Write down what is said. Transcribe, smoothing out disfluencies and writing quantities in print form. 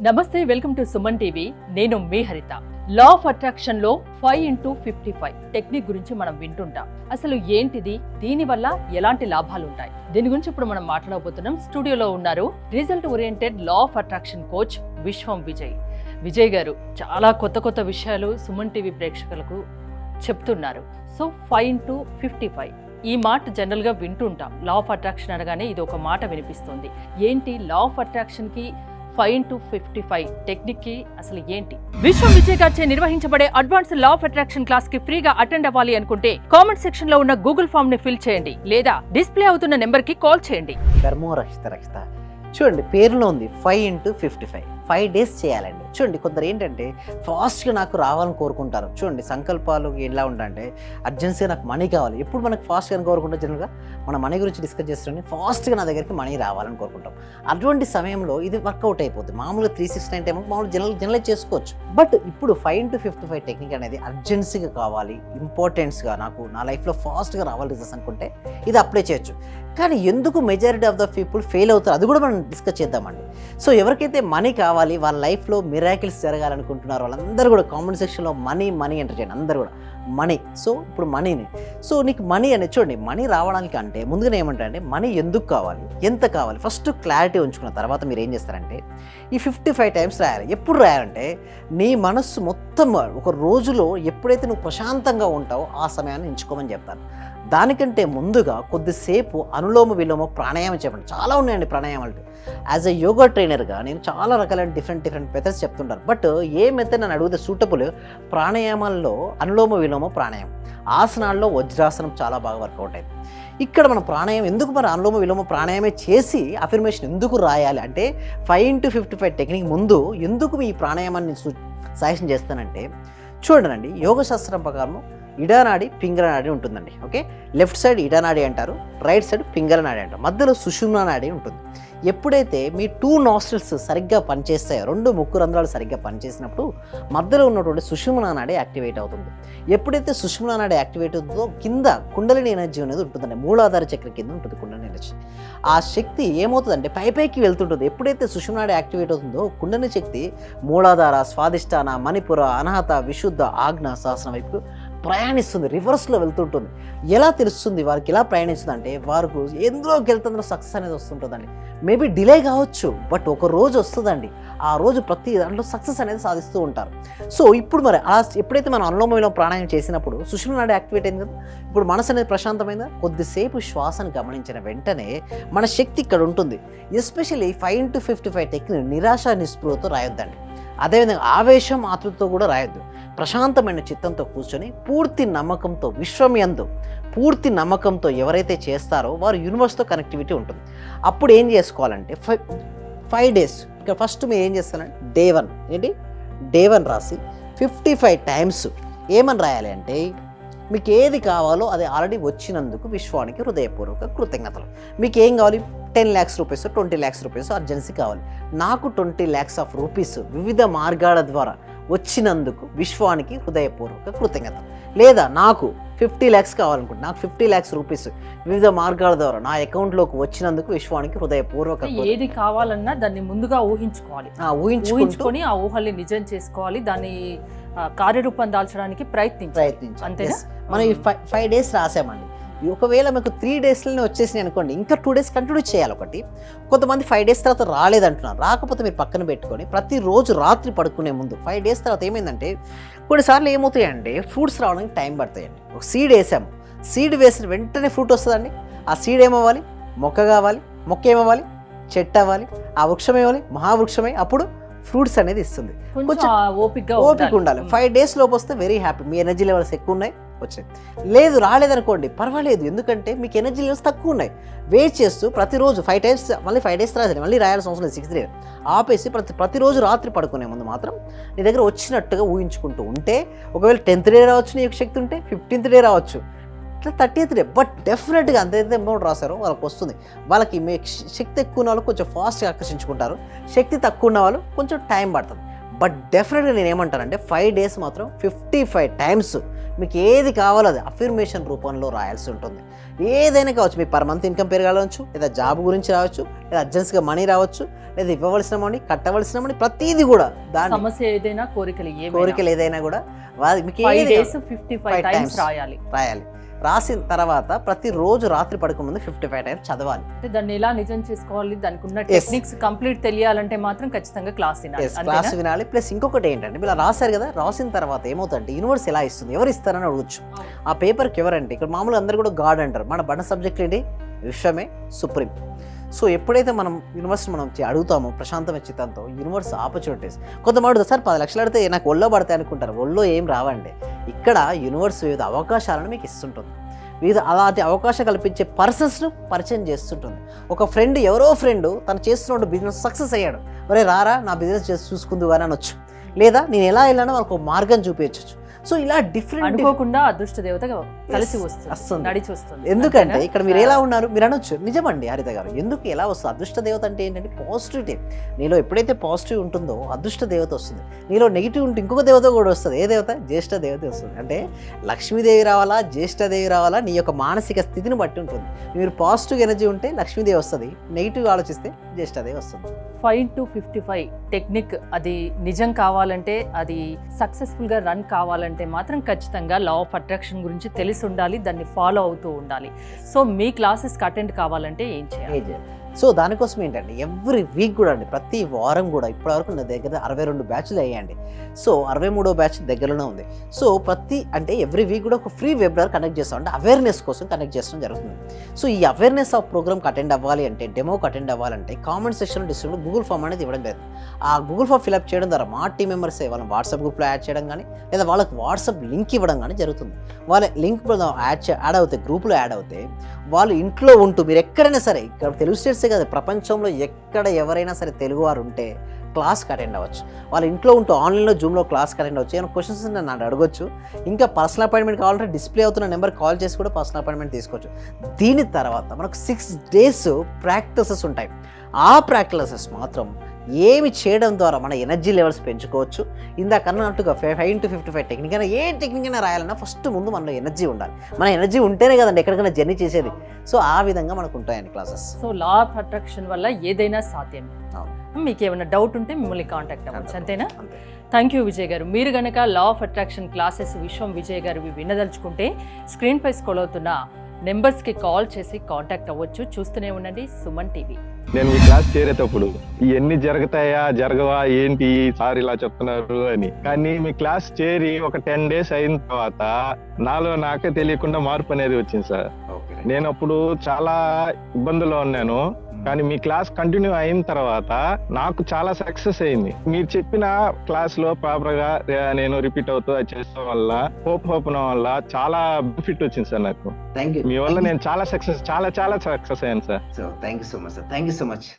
నమస్తే, welcome to Suman TV. నేను మీ హరిత. లా ఆఫ్ అట్రాక్షన్ లో 5x55 టెక్నిక్ గురించి మనం వింటుంటాం. అసలు ఏంటిది, దీని వల్ల ఎలాంటి లాభాలు ఉంటాయి, దీని గురించి ఇప్పుడు మనం మాట్లాడబోతున్నాం. స్టూడియోలో ఉన్నారు result oriented law of attraction coach విశ్వం విజయ్. విజయ్ గారు చాలా కొత్త విషయాలు సుమన్ టీవీ ప్రేక్షకులకు చెప్తున్నారు. సో 5x55 ఈ మాట జనరల్ గా వింటుంటాం. లా ఆఫ్ అట్రాక్షన్ అనగానే ఇది ఒక మాట వినిపిస్తుంది. ఏంటి లా ఆఫ్ అట్రాక్షన్ కి 5x55 టెక్నిక్ కి అసలు ఏంటి? విశ్వం విజయ్ గారిచే నిర్వహించబడే advance law of attraction class కి ఫ్రీగా అటెండ్ అవ్వాలి అనుకుంటే కామెంట్ సెక్షన్ లో ఉన్న గూగుల్ ఫామ్ ని ఫిల్ చేయండి, లేదా డిస్ప్లే అవుతున్న నెంబర్ కి కాల్ చేయండి. ధర్మో రక్షిత చూడండి, పేరులో ఉంది 5x55. 5 days చేయాలండి. చూడండి, కొందరు ఏంటంటే ఫాస్ట్గా నాకు రావాలని కోరుకుంటారు. చూడండి, సంకల్పాలు ఎలా ఉంటాయంటే అర్జెన్సీగా నాకు మనీ కావాలి. ఎప్పుడు మనకు ఫాస్ట్గా కోరుకుంటాం, జనరల్గా మన మనీ గురించి డిస్కస్ చేస్తుంటే ఫాస్ట్గా నా దగ్గరికి మనీ రావాలని కోరుకుంటాం. అటువంటి సమయంలో ఇది వర్కౌట్ అయిపోతుంది. మామూలుగా 369 టైం మామూలు జనరలైజ్ చేసుకోవచ్చు. బట్ ఇప్పుడు 5x55 టెక్నిక్ అనేది అర్జెన్సీగా కావాలి, ఇంపార్టెన్స్గా నాకు నా లైఫ్లో ఫాస్ట్గా రావాలి రిజల్ట్స్ అనుకుంటే ఇది అప్లై చేయొచ్చు. కానీ ఎందుకు majority of the people fail అవుతారు, అది కూడా మనం డిస్కస్ చేద్దామండి. సో ఎవరికైతే మనీ కావాలి, వాళ్ళ లైఫ్లో మిరాకిల్స్ జరగాలనుకుంటున్నారు, వాళ్ళందరూ కూడా కామెంట్ సెక్షన్లో మనీ ఎంటర్ చేయండి. అందరూ కూడా మనీ. సో ఇప్పుడు మనీని, సో నీకు మనీ అనేది చూడండి, మనీ రావడానికి అంటే ముందుగానే ఏమంటారంటే మనీ ఎందుకు కావాలి, ఎంత కావాలి, ఫస్ట్ క్లారిటీ ఉంచుకున్న తర్వాత మీరు ఏం చేస్తారంటే ఈ 55 టైమ్స్ రాయాలి. ఎప్పుడు రాయాలంటే నీ మనస్సు మొత్తం ఒక రోజులో ఎప్పుడైతే నువ్వు ప్రశాంతంగా ఉంటావో ఆ సమయాన్ని ఎంచుకోమని చెప్తాను. దానికంటే ముందుగా కొద్దిసేపు అనులోమ విలోమ ప్రాణాయామం చెప్పండి. చాలా ఉన్నాయండి ప్రాణాయామాలు. యాజ్ ఎ యోగా ట్రైనర్గా నేను చాలా రకాలైన డిఫరెంట్ మెథడ్స్ చెప్తుంటాను. బట్ ఏ మెథడ్ నన్ను అడిగితే సూటబుల్, ప్రాణాయామాల్లో అనులోమ విలోమ ప్రాణాయామం, ఆసనాల్లో వజ్రాసనం చాలా బాగా వర్కౌట్ అయింది. ఇక్కడ మన ప్రాణాయామం ఎందుకు మరి అనులోమ విలోమ ప్రాణాయామే చేసి అఫర్మేషన్ ఎందుకు రాయాలి అంటే 5x55 టెక్నిక్ ముందు ఎందుకు ఈ ప్రాణాయామాన్ని సజెషన్ చేస్తానంటే చూడండి, యోగ శాస్త్రం ప్రకారం ఇడానాడి పింగళ నాడి ఉంటుందండి. ఓకే, లెఫ్ట్ సైడ్ ఇడానాడి అంటారు, రైట్ సైడ్ పింగళ నాడి అంటారు, మధ్యలో సుషుమ్నా నాడి ఉంటుంది. ఎప్పుడైతే మీ 2 nostrils సరిగ్గా పనిచేస్తాయో, 2 ముక్కు రంధ్రాలు సరిగ్గా పనిచేసినప్పుడు మధ్యలో ఉన్నటువంటి సుషుమ్నా నాడి యాక్టివేట్ అవుతుంది. ఎప్పుడైతే సుషుమ్నా నాడి యాక్టివేట్ అవుతుందో కింద కుండలిని ఎనర్జీ అనేది ఉంటుందండి, మూలాధార చక్ర కింద ఉంటుంది కుండలిని ఎనర్జీ. ఆ శక్తి ఏమవుతుందంటే పైకి వెళ్తుంటుంది. ఎప్పుడైతే సుషుమ్నా నాడి యాక్టివేట్ అవుతుందో కుండలిని శక్తి మూలాధార, స్వాదిష్టాన, మణిపుర, అనాహత, విశుద్ధ, ఆజ్ఞ, సహస్రం వైపు ప్రయాణిస్తుంది, రివర్స్లో వెళ్తుంటుంది. ఎలా తెలుస్తుంది వారికి ఎలా ప్రయాణిస్తుంది అంటే వారికి ఎందులోకి వెళ్తుందో సక్సెస్ అనేది వస్తుంటుందండి. మేబీ డిలే కావచ్చు, బట్ ఒక రోజు వస్తుందండి. ఆ రోజు ప్రతి దాంట్లో సక్సెస్ అనేది సాధిస్తూ ఉంటారు. సో ఇప్పుడు మరి ఎప్పుడైతే మనం అనులోమ విలోమ ప్రాణాయామం చేసినప్పుడు సుషుమ్నా నాడి యాక్టివేట్ అయింది కదా, ఇప్పుడు మనసు అనేది ప్రశాంతమైందా, కొద్దిసేపు శ్వాసను గమనించిన వెంటనే మన శక్తి ఇక్కడ ఉంటుంది. ఎస్పెషల్లీ 5x55 టెక్నిక్ నిరాశ నిస్పృహతో రాయొద్దండి. అదేవిధంగా ఆవేశం ఆతృతతో కూడా రాయొద్దు. ప్రశాంతమైన చిత్తంతో కూర్చొని పూర్తి నమ్మకంతో, విశ్వమయందు పూర్తి నమ్మకంతో ఎవరైతే చేస్తారో వారు యూనివర్స్తో కనెక్టివిటీ ఉంటుంది. అప్పుడు ఏం చేసుకోవాలంటే 5 days ఇక్కడ ఫస్ట్ మీరు ఏం చేస్తారంటే డే 1 రాసి 55 టైమ్స్ ఏమని రాయాలి అంటే మీకు ఏది కావాలో అది ఆల్రెడీ వచ్చినందుకు విశ్వానికి హృదయపూర్వక కృతజ్ఞతలు. మీకు ఏం కావాలి, 10 lakhs rupees, 20 lakhs rupees urgency కావాలి. నాకు 20 lakhs ఆఫ్ రూపీస్ వివిధ మార్గాల ద్వారా వచ్చినందుకు విశ్వానికి హృదయపూర్వక కృతజ్ఞతలు. లేదా నాకు 50 lakhs కావాలనుకుంటే నాకు 50 lakhs రూపీస్ వివిధ మార్గాల ద్వారా నా అకౌంట్లోకి వచ్చినందుకు విశ్వానికి హృదయపూర్వక. ఏది కావాలన్నా దాన్ని ముందుగా ఊహించుకోవాలి, ఊహించుకొని ఆ ఊహల్ని నిజం చేసుకోవాలి, దాన్ని కార్యరూపం దాల్చడానికి ప్రయత్నించాలి. అంతేనా? మనం ఈ 5 days రాసామండి. ఒకవేళ మీకు 3 daysలోనే వచ్చేసినాయి అనుకోండి, ఇంకా 2 days కంటిన్యూ చేయాలి. ఒకటి, కొంతమంది 5 days తర్వాత రాలేదంటున్నారు. రాకపోతే మీరు పక్కన పెట్టుకొని ప్రతిరోజు రాత్రి పడుకునే ముందు 5 days తర్వాత ఏమైందంటే కొన్నిసార్లు ఏమవుతాయంటే ఫ్రూట్స్ రావడానికి టైం పడతాయండి. ఒక సీడ్ వేసాము, సీడ్ వేసిన వెంటనే ఫ్రూట్ వస్తుందండి. ఆ సీడ్ ఏమవ్వాలి, మొక్క కావాలి, మొక్క ఏమవ్వాలి, చెట్టు అవ్వాలి, ఆ వృక్షం ఏమవ్వాలి, మహావృక్షమై అప్పుడు ఫ్రూట్స్ అనేది ఇస్తుంది. కొంచెం ఓపిక ఉండాలి. 5 days లోపు వస్తే వెరీ హ్యాపీ, మీ ఎనర్జీ లెవెల్స్ ఎక్కువ ఉన్నాయి వచ్చాయి. లేదు రాలేదనుకోండి పర్వాలేదు, ఎందుకంటే మీకు ఎనర్జీ లెవెల్స్ తక్కువ ఉన్నాయి. వెయిట్ చేస్తూ ప్రతిరోజు 5 times మళ్ళీ 5 days రాయాలి, మళ్ళీ రాయాల్సిన అవసరం లేదు. 6th day ఆపేసి ప్రతిరోజు రాత్రి పడుకునే ముందు మాత్రం నీ దగ్గర వచ్చినట్టుగా ఊహించుకుంటూ ఉంటే, ఒకవేళ 10th day రావచ్చు నీ యొక్క శక్తి ఉంటే, 15th day రావచ్చు, ఇట్లా 30th day, బట్ డెఫినెట్గా అంతైతే అమౌంట్ రాశారో వాళ్ళకి వస్తుంది. వాళ్ళకి మీ శక్తి ఎక్కువ ఉన్న వాళ్ళు కొంచెం ఫాస్ట్గా ఆకర్షించుకుంటారు, శక్తి తక్కువ ఉన్న వాళ్ళు కొంచెం టైం పడుతుంది. బట్ డెఫినెట్గా నేను ఏమంటానంటే 5 days మాత్రం 55 టైమ్స్ మీకు ఏది కావాలో అది అఫర్మేషన్ రూపంలో రాయాల్సి ఉంటుంది. ఏదైనా కావచ్చు, మీకు పర్ మంత్ ఇన్కమ్ పెరగాలవచ్చు, లేదా జాబ్ గురించి రావచ్చు, లేదా అర్జెన్సీగా మనీ రావచ్చు, లేదా ఇవ్వవలసిన మనీ, కట్టవలసిన మనీ, ప్రతిదీ కూడా దాని సమస్య ఏదైనా కోరికలు ఏదైనా కూడా మీకు 5 ఏది days 55 times రాయాలి. రాసిన తర్వాత ప్రతిరోజు రాత్రి పడుకోముందు 55 టైమ్స్ చదవాలి. అంటే దాన్ని ఎలా నిజం చేసుకోవాలి, దానికి ఉన్న టెక్నిక్స్ కంప్లీట్ తెలియాలంటే మాత్రం ఖచ్చితంగా క్లాస్ క్లాస్ వినాలి. ప్లస్ ఇంకొకటి ఏంటంటే ఇలా రాశారు కదా, రాసిన తర్వాత ఏమవుతుందంటే యూనివర్స్ ఎలా ఇస్తుంది, ఎవరు ఇస్తారని అడగచ్చు. ఆ పేపర్కి ఎవరంటే ఇక్కడ మామూలుగా అందరు కూడా గాడ్ అంటారు, మన బన్న సబ్జెక్ట్ ఏంటి, విశ్వమే సుప్రీం. సో ఎప్పుడైతే మనం యూనివర్స్ మనం అడుగుతామో ప్రశాంతమైన చిత్తంతో, యూనివర్స్ ఆపర్చునిటీస్ కొంతమంది సార్ 10 లక్షలు అడితే నాకు ఒళ్ళో పడతాయి అనుకుంటారు. ఒళ్ళో ఏం రావండి. ఇక్కడ యూనివర్స్ వివిధ అవకాశాలను మీకు ఇస్తుంటుంది. వివిధ అలాంటి అవకాశం కల్పించే పర్సన్స్ను పరిచయం చేస్తుంటుంది. ఒక ఫ్రెండ్, ఎవరో ఫ్రెండ్ తను చేస్తున్న బిజినెస్ సక్సెస్ అయ్యాడు, ఒరే రారా నా బిజినెస్ చేసి చూసుకుందు కానీ అనొచ్చు, లేదా నేను ఎలా వెళ్ళానో వాళ్ళకు ఒక మార్గం చూపించవచ్చు. సో ఇలా డిఫరెంట్ అనుకోకుండా అదృష్ట దేవత కలిసి వస్తుంది, నడిచి వస్తుంది. ఎందుకంటే ఇక్కడ మీరు ఎలా ఉన్నారు మీరు అనొచ్చు, నిజమండి హరిత గారు, ఎందుకు ఎలా వస్తుంది అదృష్ట దేవత అంటే ఏంటంటే పాజిటివిటీ. నీలో ఎప్పుడైతే పాజిటివ్ ఉంటుందో అదృష్ట దేవత వస్తుంది. నీలో నెగిటివ్ ఉంటే ఇంకొక దేవత కూడా వస్తుంది. ఏ దేవత? జ్యేష్ఠ దేవత వస్తుంది. అంటే లక్ష్మీదేవి రావాలా, జ్యేష్ఠదేవి రావాలా, నీ యొక్క మానసిక స్థితిని బట్టి ఉంటుంది. మీరు పాజిటివ్ ఎనర్జీ ఉంటే లక్ష్మీదేవి వస్తుంది, నెగిటివ్ ఆలోచిస్తే జ్యేష్ఠదేవి వస్తుంది. 5 to 55 టెక్నిక్ అది నిజం కావాలంటే, అది సక్సెస్ఫుల్గా రన్ కావాలంటే మాత్రం ఖచ్చితంగా లా ఆఫ్ అట్రాక్షన్ గురించి తెలిసి ఉండాలి, దాన్ని ఫాలో అవుతూ ఉండాలి. సో మీ క్లాసెస్కి అటెండ్ కావాలంటే ఏం చేయాలి? సో దానికోసం ఏంటంటే ఎవ్రీ వీక్ కూడా అండి, ప్రతి వారం కూడా ఇప్పటివరకు నా దగ్గర 62 బ్యాచ్లు అయ్యాయండి. సో 63వ బ్యాచ్ దగ్గరలోనే ఉంది. సో అంటే ఎవ్రీ వీక్ కూడా ఒక ఫ్రీ వెబినార్ కండక్ట్ చేస్తాం, అంటే అవేర్నెస్ కోసం కండక్ట్ చేయడం జరుగుతుంది. సో ఈ అవేర్నెస్ ఆఫ్ ప్రోగ్రామ్కి అటెండ్ అవ్వాలి అంటే, డెమోకి అటెండ్ అవ్వాలంటే కామెంట్ సెక్షన్లో డిస్క్రిప్షన్లో గూగుల్ ఫామ్ అనేది ఇవ్వడం జరుగుతుంది. ఆ గూగుల్ ఫామ్ ఫిల్అప్ చేయడం ద్వారా మా టీం మెంబర్స్ వాళ్ళని వాట్సాప్ గ్రూప్లో యాడ్ చేయడం కానీ, లేదా వాళ్ళకి వాట్సాప్ లింక్ ఇవ్వడం కానీ జరుగుతుంది. వాళ్ళ లింక్ యాడ్ అవుతాయి, గ్రూప్లో యాడ్ అవుతాయి. వాళ్ళు ఇంట్లో ఉంటూ మీరు ఎక్కడైనా సరే, ఇక్కడ తెలుగు స్టేట్సే కదా, ప్రపంచంలో ఎక్కడ ఎవరైనా సరే తెలుగు వారు ఉంటే క్లాస్కి అటెండ్ అవ్వచ్చు. వాళ్ళ ఇంట్లో ఉంటూ ఆన్లైన్లో జూమ్లో క్లాస్కి అటెండ్ అవ్వచ్చు. ఏమైనా క్వశ్చన్స్ నన్ను అడగొచ్చు. ఇంకా పర్సనల్ అపాయింట్మెంట్ కావాలంటే డిస్ప్లే అవుతున్న నెంబర్ కాల్ చేసి కూడా పర్సనల్ అపాయింట్మెంట్ తీసుకోవచ్చు. దీని తర్వాత మనకు 6 days ప్రాక్టీసెస్ ఉంటాయి. ఆ ప్రాక్టీసెస్ మాత్రం ఏమి చేయడం ద్వారా మన ఎనర్జీ లెవెల్స్ పెంచుకోవచ్చు. ఇందాక అన్నట్టుగా 5 to 55 టెక్నిక్ అయినా ఏ టెక్నిక్ అయినా రాయాలన్నా ఫస్ట్ ముందు మనలో ఎనర్జీ ఉండాలి. మన ఎనర్జీ ఉంటేనే కదండి ఎక్కడికైనా జర్నీ చేసేది. సో ఆ విధంగా మనకు ఉంటాయండి classes. So law of attraction వల్ల ఏదైనా సాధ్యం. మీకు ఏమైనా డౌట్ ఉంటే మిమ్మల్ని కాంటాక్ట్ అవ్వచ్చు, అంతేనా? థ్యాంక్ యూ విజయ్ గారు. మీరు కనుక లా ఆఫ్ అట్రాక్షన్ క్లాసెస్ విశ్వం విజయ్ గారు వినదలుచుకుంటే స్క్రీన్ పై స్క్రోల్ అవుతున్న నెంబర్స్కి కాల్ చేసి కాంటాక్ట్ అవ్వచ్చు. చూస్తూనే ఉండండి సుమన్ టీవీ. నేను ఈ క్లాస్ చేరేటప్పుడు ఇవన్నీ జరుగుతాయా జరగవా ఏంటి సార్ ఇలా చెప్తున్నారు అని, కానీ మీ క్లాస్ చేరి ఒక 10 days అయిన తర్వాత నాలో నాకే తెలియకుండా మార్పు అనేది వచ్చింది సార్. నేను అప్పుడు చాలా ఇబ్బందుల్లో ఉన్నాను, కానీ మీ క్లాస్ కంటిన్యూ అయిన తర్వాత నాకు చాలా సక్సెస్ అయింది. మీరు చెప్పిన క్లాస్ లో ప్రాపర్ గా నేను రిపీట్ అవుతూ చేసడం వల్ల, హోప్ వల్ల చాలా బెనిఫిట్ వచ్చింది సార్ నాకు. మీ వల్ల నేను చాలా సక్సెస్ అయ్యాను sir. Thank you so much.